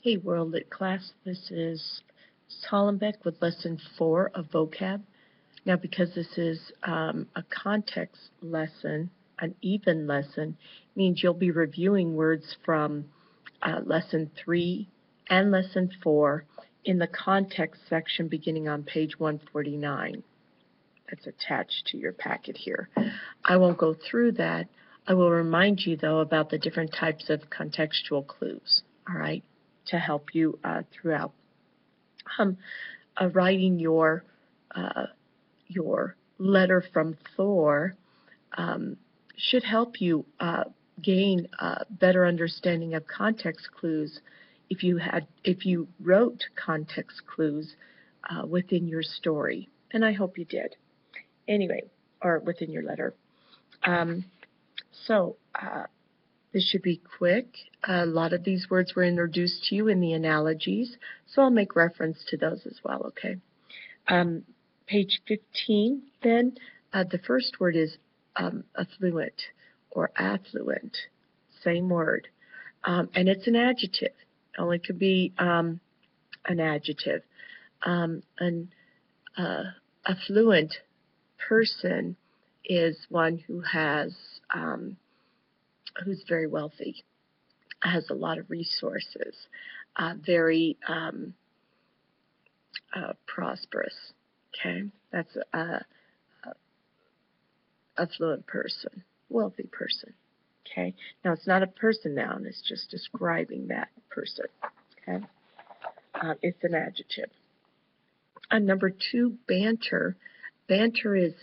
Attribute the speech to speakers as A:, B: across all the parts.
A: Hey World Lit class, this is Hollenbeck with lesson 4 of vocab. Now because this is a context lesson, an even lesson, means you'll be reviewing words from lesson 3 and lesson 4 in the context section beginning on page 149. That's attached to your packet here. I won't go through that. I will remind you though about the different types of contextual clues, all right, to help you throughout. Writing your letter from Thor should help you gain a better understanding of context clues if you wrote context clues within your story, and I hope you did. Anyway, or within your letter. This should be quick. A lot of these words were introduced to you in the analogies, so I'll make reference to those as well, okay? Page 15, then, the first word is affluent or affluent, same word. And it's an adjective. It only could be an adjective. An affluent person is one who has who's very wealthy, has a lot of resources, very prosperous. Okay, that's a affluent person, wealthy person. Okay, now it's not a person noun; it's just describing that person. Okay, it's an adjective. Number 2, banter. Banter is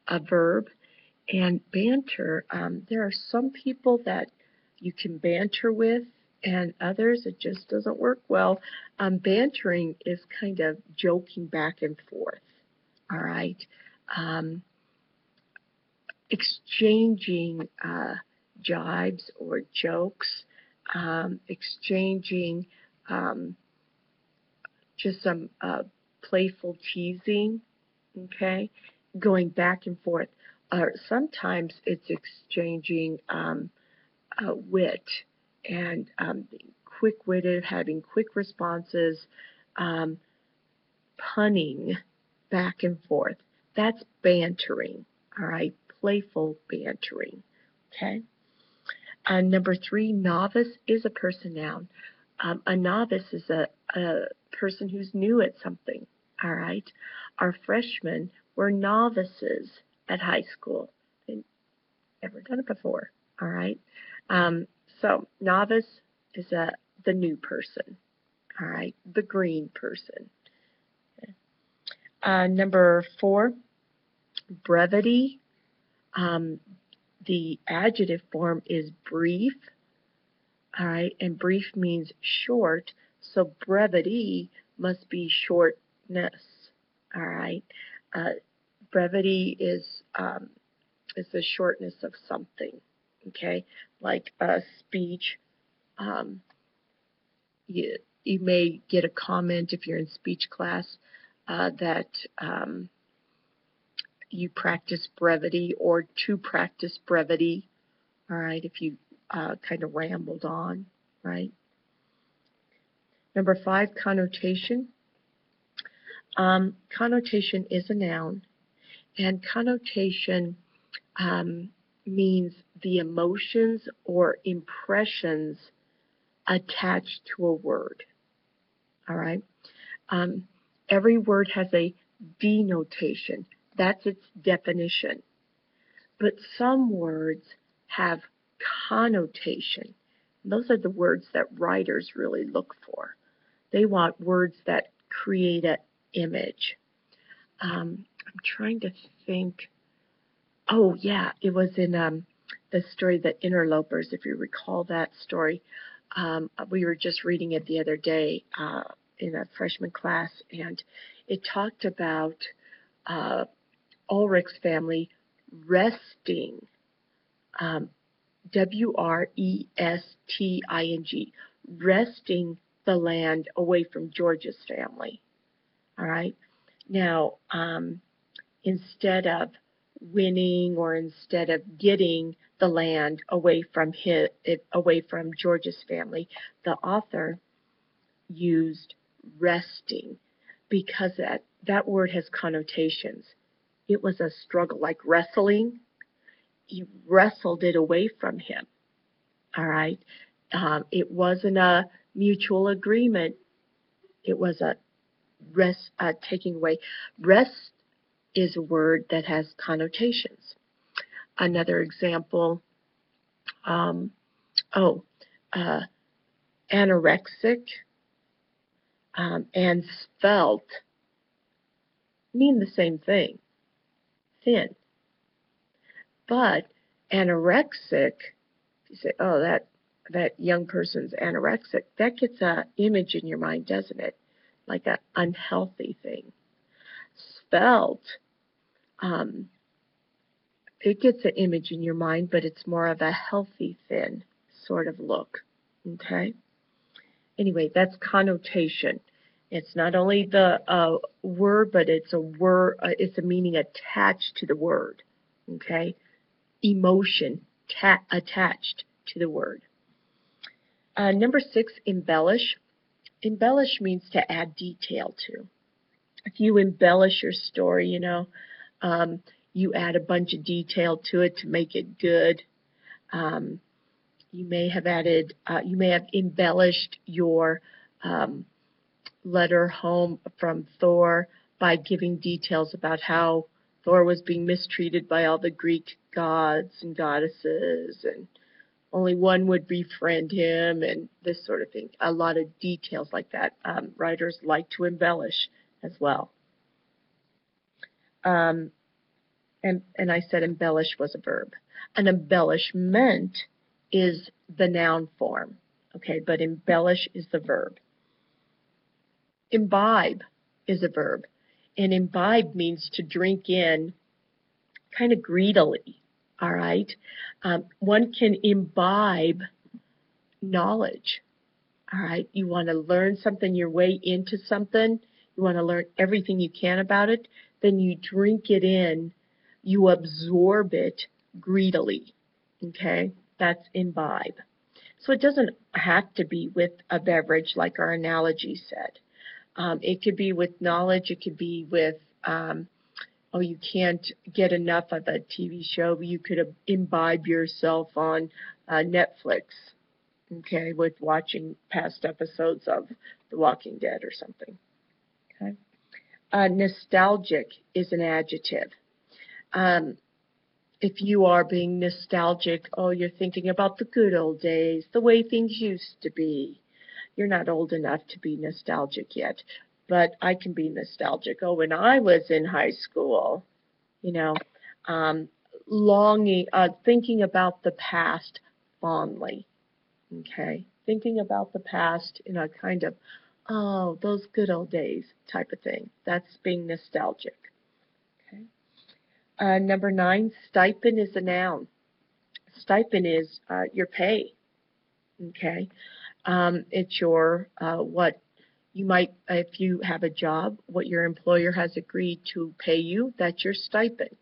A: a verb. And banter, there are some people that you can banter with, and others it just doesn't work well. Bantering is kind of joking back and forth, all right? Exchanging jibes or jokes, exchanging just some playful teasing, okay? Going back and forth. Sometimes it's exchanging wit and quick-witted, having quick responses, punning back and forth. That's bantering, all right? Playful bantering, okay? Number 3, novice is a person noun. A novice is a person who's new at something, all right? Our freshmen were novices at high school. They'd never done it before, all right? So novice is the new person, all right? The green person. Okay. Number 4, brevity. The adjective form is brief, all right? And brief means short, so brevity must be shortness, all right? Brevity is the shortness of something, okay? Like a speech, you may get a comment if you're in speech class that you practice brevity or to practice brevity, all right, if you kind of rambled on, right? Number 5, connotation. Connotation is a noun. And connotation means the emotions or impressions attached to a word. All right? Every word has a denotation. That's its definition. But some words have connotation. Those are the words that writers really look for. They want words that create an image. I'm trying to think. Oh, yeah, it was in the story The Interlopers, if you recall that story. We were just reading it the other day in a freshman class, and it talked about Ulrich's family wresting, W-R-E-S-T-I-N-G, wresting the land away from George's family. All right? Now, instead of winning or instead of getting the land away from George's family, the author used resting because that word has connotations. It was a struggle, like wrestling. You wrestled it away from him. All right. It wasn't a mutual agreement. It was a taking away. Rest is a word that has connotations. Another example, anorexic and svelte mean the same thing, thin. But anorexic, you say, oh, that young person's anorexic, that gets an image in your mind, doesn't it? Like an unhealthy thing. Svelte, it gets an image in your mind, but it's more of a healthy, thin sort of look. Okay? Anyway, that's connotation. It's not only the word, but it's a word. It's a meaning attached to the word. Okay? Emotion attached to the word. Number 6, embellish. Embellish means to add detail to. If you embellish your story, you add a bunch of detail to it to make it good. You may have embellished your letter home from Thor by giving details about how Thor was being mistreated by all the Greek gods and goddesses, and only one would befriend him, and this sort of thing. A lot of details like that. Writers like to embellish as well. And I said embellish was a verb. An embellishment is the noun form, okay, but embellish is the verb. Imbibe is a verb, and imbibe means to drink in kind of greedily, all right? One can imbibe knowledge, all right? You want to learn something, your way into something, you want to learn everything you can about it, then you drink it in, you absorb it greedily, okay? That's imbibe. So it doesn't have to be with a beverage like our analogy said. It could be with knowledge, it could be with, you can't get enough of a TV show, you could imbibe yourself on Netflix, okay, with watching past episodes of The Walking Dead or something. Okay. Nostalgic is an adjective. If you are being nostalgic, you're thinking about the good old days, the way things used to be. You're not old enough to be nostalgic yet, but I can be nostalgic. When I was in high school, longing, thinking about the past fondly, okay? Thinking about the past in a kind of, those good old days type of thing. That's being nostalgic, okay? Number 9, stipend is a noun. Stipend is your pay, okay? It's your, what you might, if you have a job, what your employer has agreed to pay you, that's your stipend,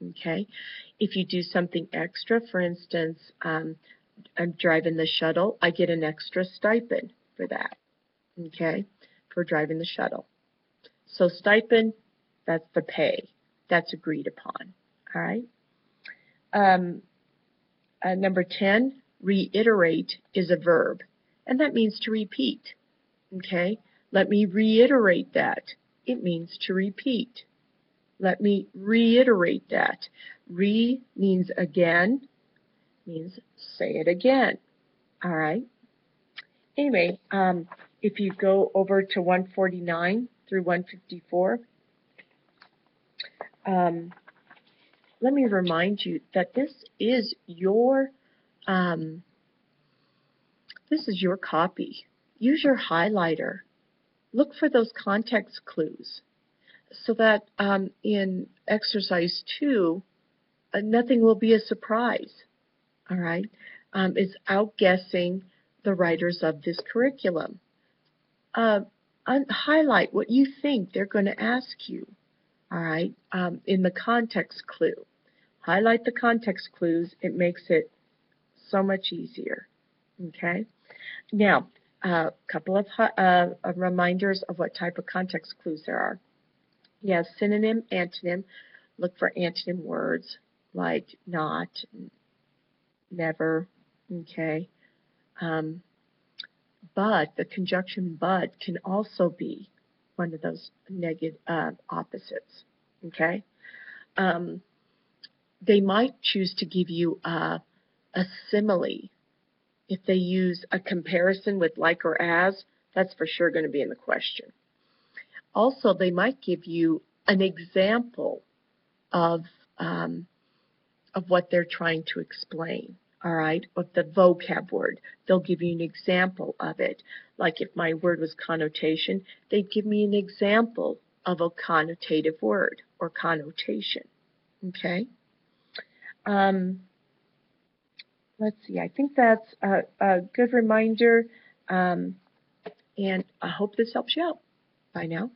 A: okay? If you do something extra, for instance, I'm driving the shuttle, I get an extra stipend for that, okay, for driving the shuttle. So stipend, that's the pay. That's agreed upon, all right? Number 10, reiterate is a verb. And that means to repeat, okay? Let me reiterate that. It means to repeat. Let me reiterate that. Re means again, means say it again, all right? Anyway, if you go over to 149 through 154, let me remind you that this is your copy. Use your highlighter. Look for those context clues so that in exercise 2, nothing will be a surprise, all right? It's outguessing the writers of this curriculum. Highlight what you think they're going to ask you, all right, in the context clue. Highlight the context clues. It makes it so much easier, okay? Now, A couple of reminders of what type of context clues there are. Yes, synonym, antonym. Look for antonym words like not, never, okay. But the conjunction but can also be one of those negative opposites, okay. They might choose to give you a simile. If they use a comparison with like or as, that's for sure going to be in the question. Also, they might give you an example of what they're trying to explain, all right, of the vocab word. They'll give you an example of it. Like if my word was connotation, they'd give me an example of a connotative word or connotation, okay? Let's see, I think that's a good reminder, and I hope this helps you out. Bye now.